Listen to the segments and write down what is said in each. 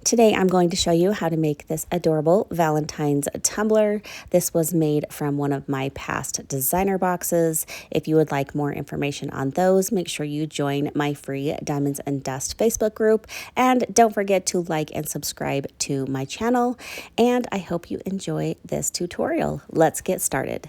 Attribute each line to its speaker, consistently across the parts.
Speaker 1: Today I'm going to show you how to make this adorable Valentine's tumbler. This was made from one of my past designer boxes. If you would like more information on those, make sure you join my free Diamonds and Dust Facebook group. And don't forget to like and subscribe to my channel. And I hope you enjoy this tutorial. Let's get started.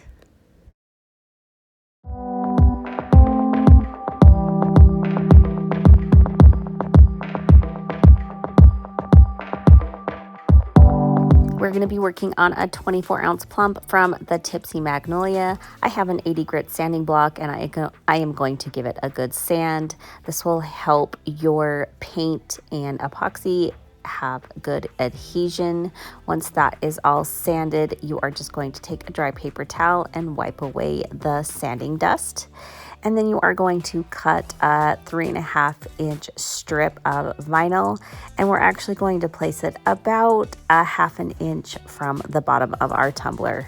Speaker 1: We're going to be working on a 24-ounce plump from the Tipsy Magnolia. I have an 80 grit sanding block and I am going to give it a good sand. This will help your paint and epoxy have good adhesion. Once that is all sanded, you are just going to take a dry paper towel and wipe away the sanding dust. And then you are going to cut a 3.5-inch strip of vinyl, and we're actually going to place it about a 1/2 inch from the bottom of our tumbler.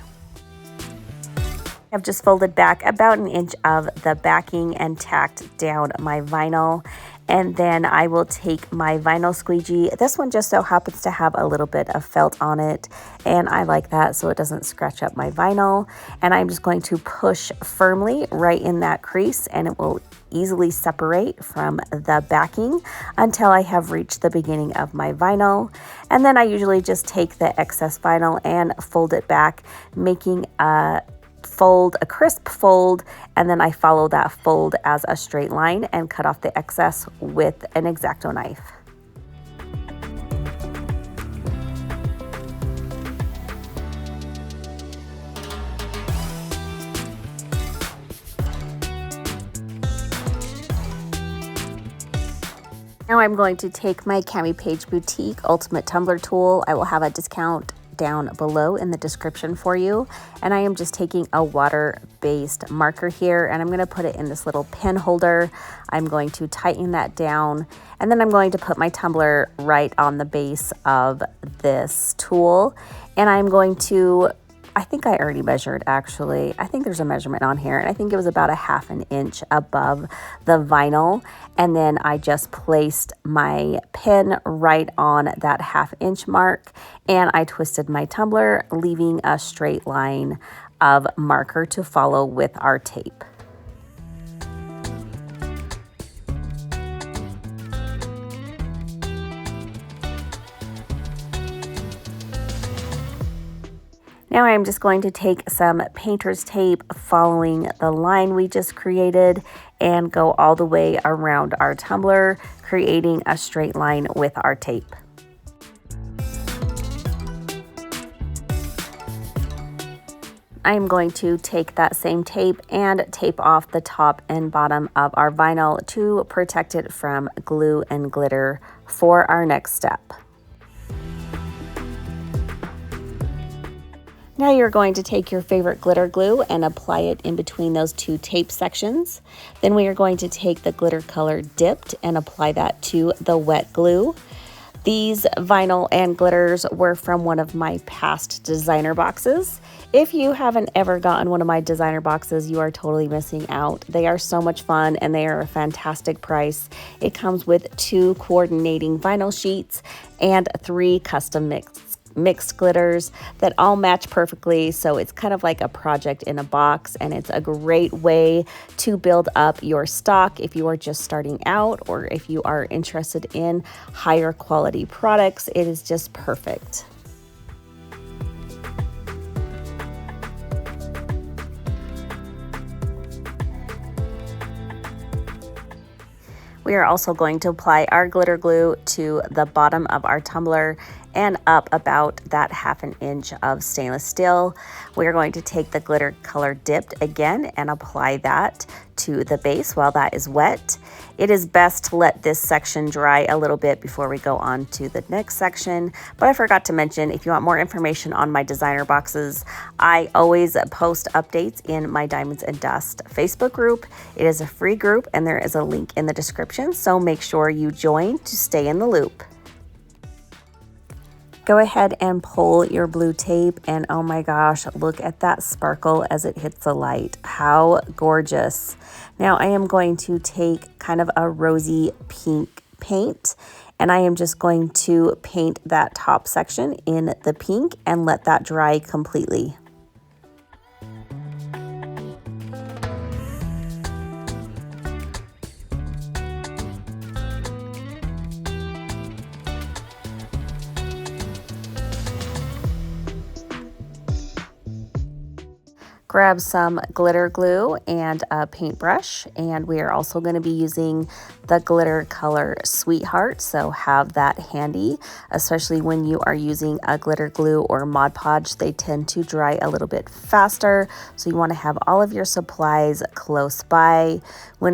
Speaker 1: I've just folded back about 1 inch of the backing and tacked down my vinyl. And then I will take my vinyl squeegee. This one just so happens to have a little bit of felt on it, and I like that so it doesn't scratch up my vinyl. And I'm just going to push firmly right in that crease, and it will easily separate from the backing until I have reached the beginning of my vinyl. And then I usually just take the excess vinyl and fold it back, making a crisp fold, and then I follow that fold as a straight line and cut off the excess with an X-Acto knife. Now I'm going to take my Cami Page Boutique Ultimate Tumbler Tool. I will have a discount down below in the description for you, and I am just taking a water-based marker here, and I'm going to put it in this little pin holder. I'm going to tighten that down, and then I'm going to put my tumbler right on the base of this tool, and I'm going to, I think I already measured actually. I think there's a measurement on here, and I think it was about a 1/2 inch above the vinyl. And then I just placed my pin right on that 1/2 inch mark, and I twisted my tumbler, leaving a straight line of marker to follow with our tape. Now I'm just going to take some painter's tape following the line we just created and go all the way around our tumbler, creating a straight line with our tape. I'm going to take that same tape and tape off the top and bottom of our vinyl to protect it from glue and glitter for our next step. Now you're going to take your favorite glitter glue and apply it in between those two tape sections. Then we are going to take the glitter color dipped and apply that to the wet glue. These vinyl and glitters were from one of my past designer boxes. If you haven't ever gotten one of my designer boxes, you are totally missing out. They are so much fun and they are a fantastic price. It comes with 2 coordinating vinyl sheets and 3 custom mixed glitters that all match perfectly, so it's kind of like a project in a box, and it's a great way to build up your stock if you are just starting out or if you are interested in higher quality products. It is just perfect. We are also going to apply our glitter glue to the bottom of our tumbler and up about that 1/2 inch of stainless steel. We are going to take the glitter color dipped again and apply that to the base while that is wet. It is best to let this section dry a little bit before we go on to the next section. But I forgot to mention, if you want more information on my designer boxes, I always post updates in my Diamonds and Dust Facebook group. It is a free group and there is a link in the description, so make sure you join to stay in the loop. Go ahead and pull your blue tape, and oh my gosh, look at that sparkle as it hits the light. How gorgeous. Now I am going to take kind of a rosy pink paint, And I am just going to paint that top section in the pink and let that dry completely. Grab some glitter glue and a paintbrush, and we are also going to be using the glitter color Sweetheart, so have that handy, especially when you are using a glitter glue or Mod Podge. They tend to dry a little bit faster, so you want to have all of your supplies close by. When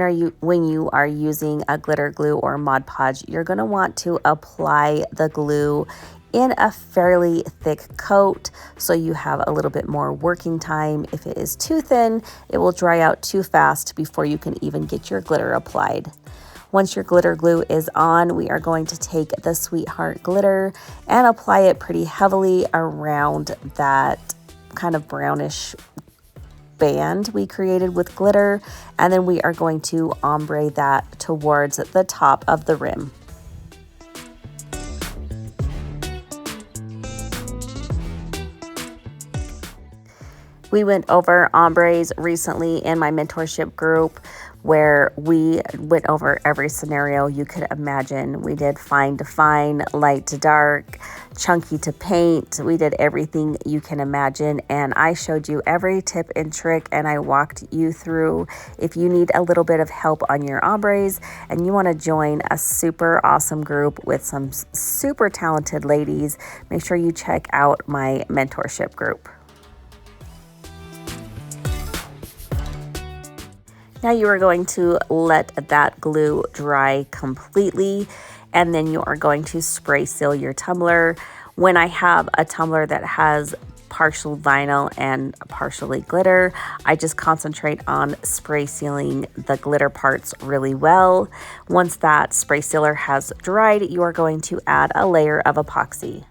Speaker 1: you are using a glitter glue or Mod Podge, you're going to want to apply the glue in a fairly thick coat so you have a little bit more working time. If it is too thin, it will dry out too fast before you can even get your glitter applied. Once your glitter glue is on, we are going to take the Sweetheart glitter and apply it pretty heavily around that kind of brownish band we created with glitter, and then we are going to ombre that towards the top of the rim. We went over ombres recently in my mentorship group where we went over every scenario you could imagine. We did fine to fine, light to dark, chunky to paint. We did everything you can imagine, and I showed you every tip and trick, and I walked you through. If you need a little bit of help on your ombres and you want to join a super awesome group with some super talented ladies, make sure you check out my mentorship group. Now you are going to let that glue dry completely, and then you are going to spray seal your tumbler. When I have a tumbler that has partial vinyl and partially glitter, I just concentrate on spray sealing the glitter parts really well. Once that spray sealer has dried, you are going to add a layer of epoxy.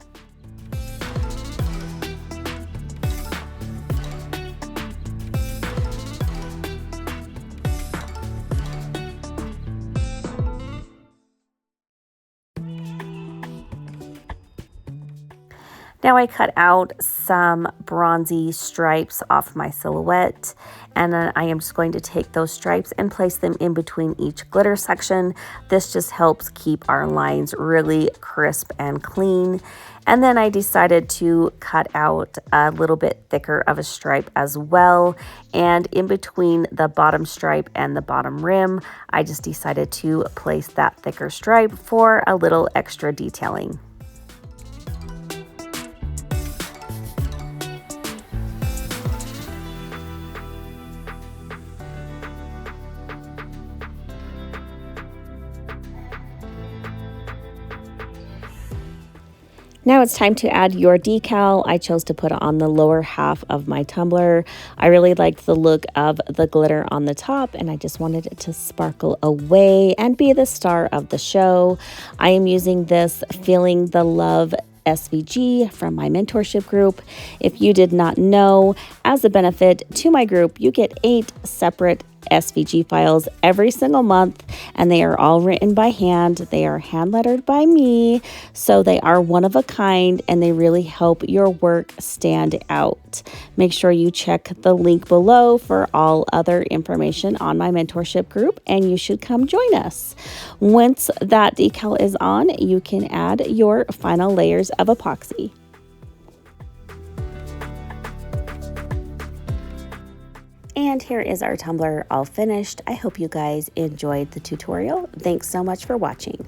Speaker 1: Now I cut out some bronzy stripes off my silhouette, and then I am just going to take those stripes and place them in between each glitter section. This just helps keep our lines really crisp and clean. And then I decided to cut out a little bit thicker of a stripe as well. And in between the bottom stripe and the bottom rim, I just decided to place that thicker stripe for a little extra detailing. Now it's time to add your decal. I chose to put it on the lower half of my tumbler. I really liked the look of the glitter on the top, and I just wanted it to sparkle away and be the star of the show. I am using this Feeling the Love SVG from my mentorship group. If you did not know, as a benefit to my group, you get 8 separate SVG files every single month, and they are all written by hand. They are hand lettered by me, so they are one of a kind, and they really help your work stand out. Make sure you check the link below for all other information on my mentorship group, and you should come join us. Once that decal is on, you can add your final layers of epoxy. And here is our tumbler all finished. I hope you guys enjoyed the tutorial. Thanks so much for watching.